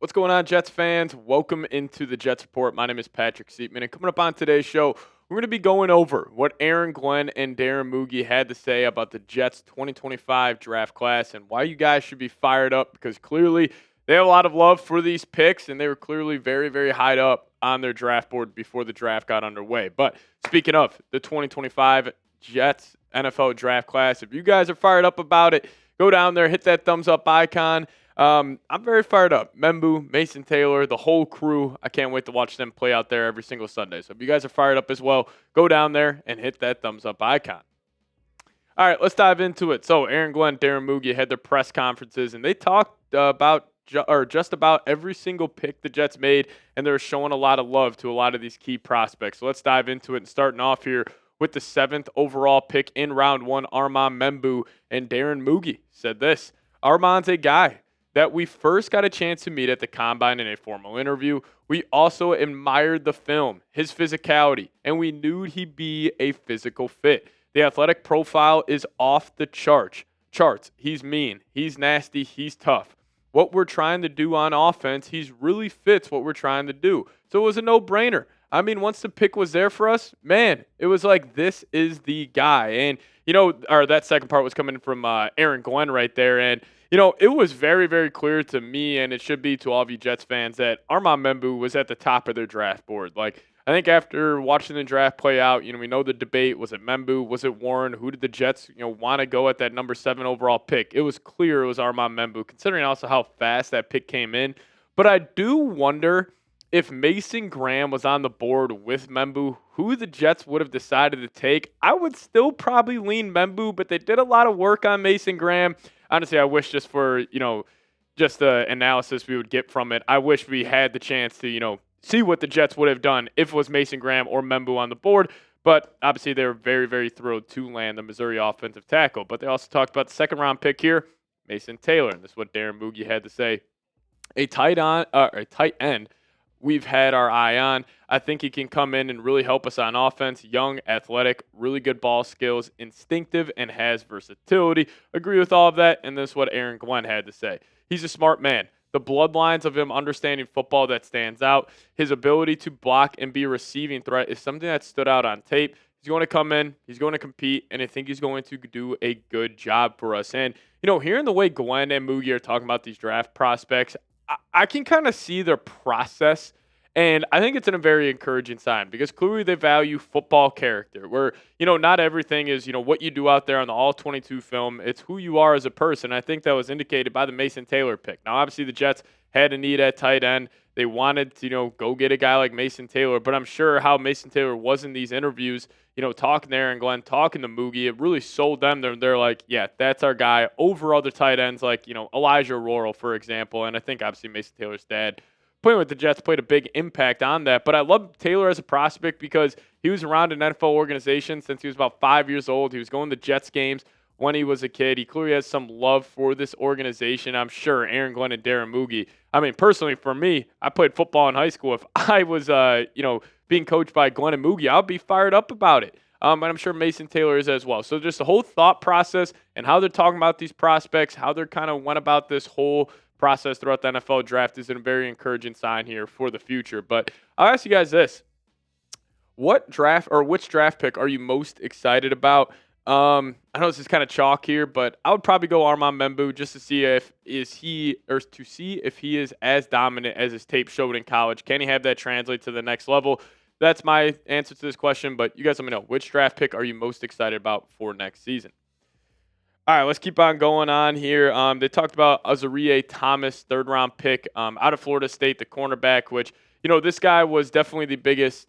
What's going on, Jets fans? Welcome into the Jets Report. My name is Patrick Siepman, and coming up on today's show, we're going to be going over what Aaron Glenn and Darren Mougey had to say about the Jets 2025 draft class and why you guys should be fired up, because clearly they have a lot of love for these picks, and they were clearly very, very high up on their draft board before the draft got underway. But speaking of the 2025 Jets NFL draft class, if you guys are fired up about it, go down there, hit that thumbs up icon. I'm very fired up. Membou, Mason Taylor, the whole crew. I can't wait to watch them play out there every single Sunday. So if you guys are fired up as well, go down there and hit that thumbs up icon. All right, let's dive into it. So Aaron Glenn, Darren Mougey had their press conferences, and they talked about just about every single pick the Jets made, and they're showing a lot of love to a lot of these key prospects. So let's dive into it, and starting off here with the 7th overall pick in round 1, Armand Membou, and Darren Mougey said this: Armand's a guy that we first got a chance to meet at the Combine in a formal interview. We also admired the film, his physicality, and we knew he'd be a physical fit. The athletic profile is off the charts. He's mean, he's nasty, he's tough. What we're trying to do on offense, he's really fits what we're trying to do. So it was a no-brainer. I mean, once the pick was there for us, man, it was like, this is the guy. And, that second part was coming from Aaron Glenn right there. And, it was very, very clear to me, and it should be to all of you Jets fans, that Armand Membou was at the top of their draft board. Like, I think after watching the draft play out, we know the debate. Was it Membou? Was it Warren? Who did the Jets, want to go at that number 7 overall pick? It was clear it was Armand Membou, considering also how fast that pick came in. But I do wonder if Mason Graham was on the board with Membou, who the Jets would have decided to take. I would still probably lean Membou, but they did a lot of work on Mason Graham. Honestly, I wish just for, just the analysis we would get from it, I wish we had the chance to, see what the Jets would have done if it was Mason Graham or Membou on the board. But obviously, they were very, very thrilled to land the Missouri offensive tackle. But they also talked about the second-round pick here, Mason Taylor. And this is what Darren Mougey had to say. A tight end we've had our eye on. I think he can come in and really help us on offense. Young, athletic, really good ball skills, instinctive, and has versatility. Agree with all of that, and this is what Aaron Glenn had to say. He's a smart man. The bloodlines of him understanding football that stands out. His ability to block and be a receiving threat is something that stood out on tape. He's going to come in, he's going to compete, and I think he's going to do a good job for us. And, hearing the way Glenn and Mougey are talking about these draft prospects, I can kind of see their process, and I think it's a very encouraging sign, because clearly they value football character, where, not everything is, what you do out there on the All-22 film. It's who you are as a person. I think that was indicated by the Mason Taylor pick. Now, obviously, the Jets had a need at tight end. They wanted to, go get a guy like Mason Taylor, but I'm sure how Mason Taylor was in these interviews, talking to Aaron Glenn, talking to Mougey, it really sold them. They're like, yeah, that's our guy over other tight ends like, Elijah Roral, for example. And I think obviously Mason Taylor's dad playing with the Jets played a big impact on that. But I love Taylor as a prospect because he was around an NFL organization since he was about 5 years old. He was going to Jets games when he was a kid. He clearly has some love for this organization. I'm sure Aaron Glenn and Darren Mougey. I mean, personally, for me, I played football in high school. If I was, being coached by Glenn and Mougey, I'd be fired up about it. And I'm sure Mason Taylor is as well. So just the whole thought process and how they're talking about these prospects, how they're kind of went about this whole process throughout the NFL draft is a very encouraging sign here for the future. But I'll ask you guys this. Which draft pick are you most excited about? I know this is kind of chalk here, but I would probably go Armand Membou just to see if he is as dominant as his tape showed in college. Can he have that translate to the next level? That's my answer to this question, but you guys let me know. Which draft pick are you most excited about for next season? All right, let's keep on going on here. They talked about Azareye'h Thomas, third-round pick out of Florida State, the cornerback, which, this guy was definitely the biggest,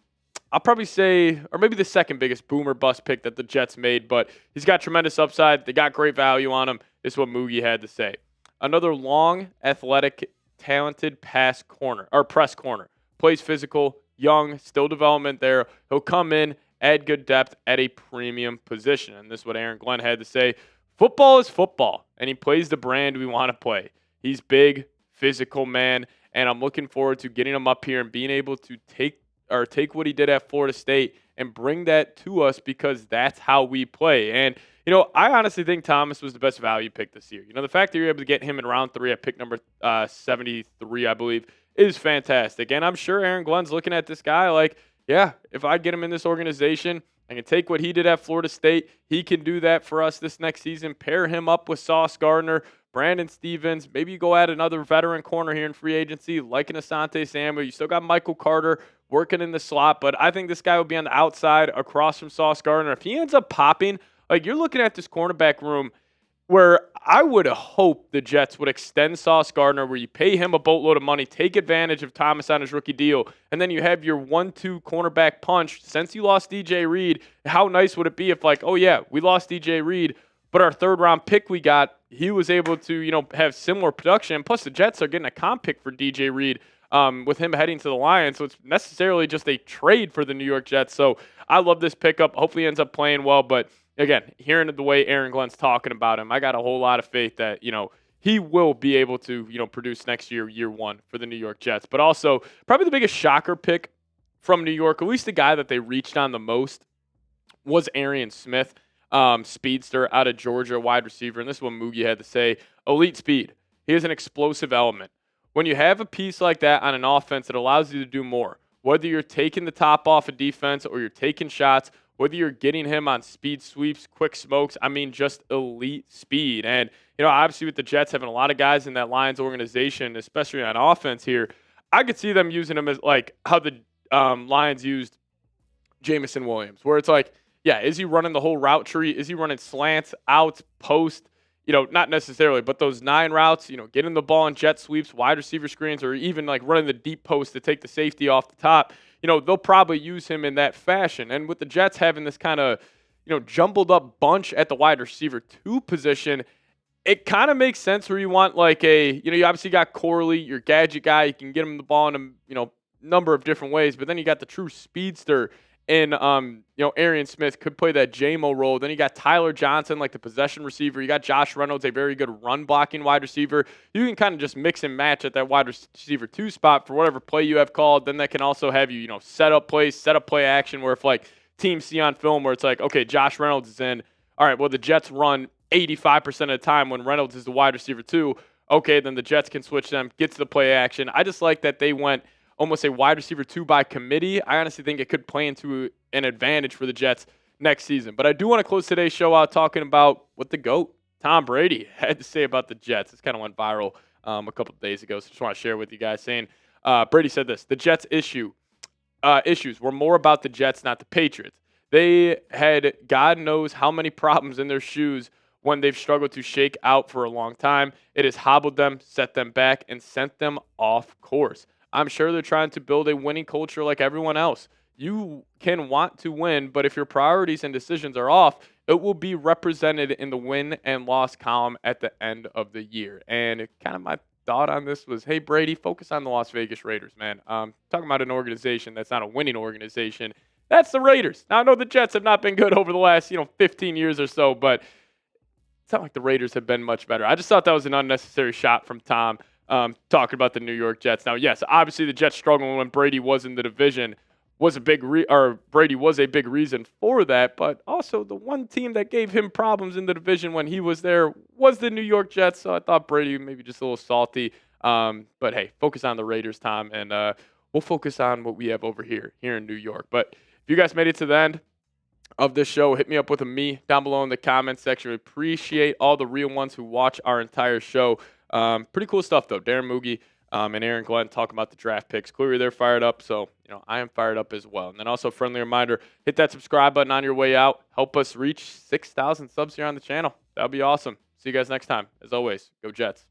I'll probably say, or maybe the second biggest boomer bust pick that the Jets made, but he's got tremendous upside. They got great value on him. This is what Mougey had to say. Another long, athletic, talented press corner. Plays physical, young, still development there. He'll come in, add good depth at a premium position. And this is what Aaron Glenn had to say. Football is football, and he plays the brand we want to play. He's big, physical man, and I'm looking forward to getting him up here and being able to take what he did at Florida State and bring that to us because that's how we play. And, I honestly think Thomas was the best value pick this year. The fact that you're able to get him in round 3 at pick number 73, I believe, is fantastic. And I'm sure Aaron Glenn's looking at this guy like, yeah, if I get him in this organization, I can take what he did at Florida State. He can do that for us this next season. Pair him up with Sauce Gardner, Brandon Stevens. Maybe you go add another veteran corner here in free agency, like an Asante Samuel. You still got Michael Carter working in the slot, but I think this guy will be on the outside across from Sauce Gardner. If he ends up popping, like you're looking at this cornerback room where I would hope the Jets would extend Sauce Gardner, where you pay him a boatload of money, take advantage of Thomas on his rookie deal, and then you have your 1-2 cornerback punch. Since you lost DJ Reed, how nice would it be if, like, oh yeah, we lost DJ Reed, but our 3rd-round pick we got, he was able to, have similar production. Plus, the Jets are getting a comp pick for DJ Reed with him heading to the Lions, so it's necessarily just a trade for the New York Jets. So I love this pickup. Hopefully, he ends up playing well, but again, hearing the way Aaron Glenn's talking about him, I got a whole lot of faith that, he will be able to, produce next year, year 1 for the New York Jets. But also, probably the biggest shocker pick from New York, at least the guy that they reached on the most, was Arian Smith, speedster out of Georgia, wide receiver. And this is what Mougey had to say. Elite speed. He is an explosive element. When you have a piece like that on an offense, it allows you to do more. Whether you're taking the top off a defense or you're taking shots, whether you're getting him on speed sweeps, quick smokes, just elite speed. And, obviously with the Jets having a lot of guys in that Lions organization, especially on offense here, I could see them using him as like how the Lions used Jamison Williams, where it's like, yeah, is he running the whole route tree? Is he running slants, outs, post? Not necessarily, but those 9 routes, getting the ball in jet sweeps, wide receiver screens, or even like running the deep post to take the safety off the top. They'll probably use him in that fashion. And with the Jets having this kind of, jumbled up bunch at the wide receiver 2 position, it kind of makes sense where you want like you obviously got Corley, your gadget guy. You can get him the ball in a, number of different ways. But then you got the true speedster in, Arian Smith could play that JMO role. Then you got Tyler Johnson, like the possession receiver. You got Josh Reynolds, a very good run blocking wide receiver. You can kind of just mix and match at that wide receiver 2 spot for whatever play you have called. Then that can also have you, set up play action where if like teams see on film where it's like, okay, Josh Reynolds is in. All right, well, the Jets run 85% of the time when Reynolds is the wide receiver 2. Okay, then the Jets can switch them, get to the play action. I just like that they went almost a wide receiver 2 by committee. I honestly think it could play into an advantage for the Jets next season. But I do want to close today's show out talking about what the GOAT, Tom Brady, had to say about the Jets. This kind of went viral a couple of days ago, so just want to share with you guys saying, Brady said this, the Jets issues were more about the Jets, not the Patriots. They had God knows how many problems in their shoes when they've struggled to shake out for a long time. It has hobbled them, set them back, and sent them off course. I'm sure they're trying to build a winning culture like everyone else. You can want to win, but if your priorities and decisions are off, it will be represented in the win and loss column at the end of the year. And kind of my thought on this was, hey, Brady, focus on the Las Vegas Raiders, man. Talking about an organization that's not a winning organization. That's the Raiders. Now, I know the Jets have not been good over the last, 15 years or so, but it's not like the Raiders have been much better. I just thought that was an unnecessary shot from Tom. Talking about the New York Jets. Now, yes, obviously the Jets struggling when Brady was in the division was a big Brady was a big reason for that, but also the one team that gave him problems in the division when he was there was the New York Jets. So I thought Brady maybe just a little salty. But hey, focus on the Raiders, Tom, and we'll focus on what we have over here in New York. But if you guys made it to the end of this show, hit me up with a me down below in the comments section. We appreciate all the real ones who watch our entire show. Pretty cool stuff, though. Darren Mougey and Aaron Glenn talking about the draft picks. Clearly, they're fired up, so I am fired up as well. And then also, friendly reminder, hit that subscribe button on your way out. Help us reach 6,000 subs here on the channel. That would be awesome. See you guys next time. As always, go Jets.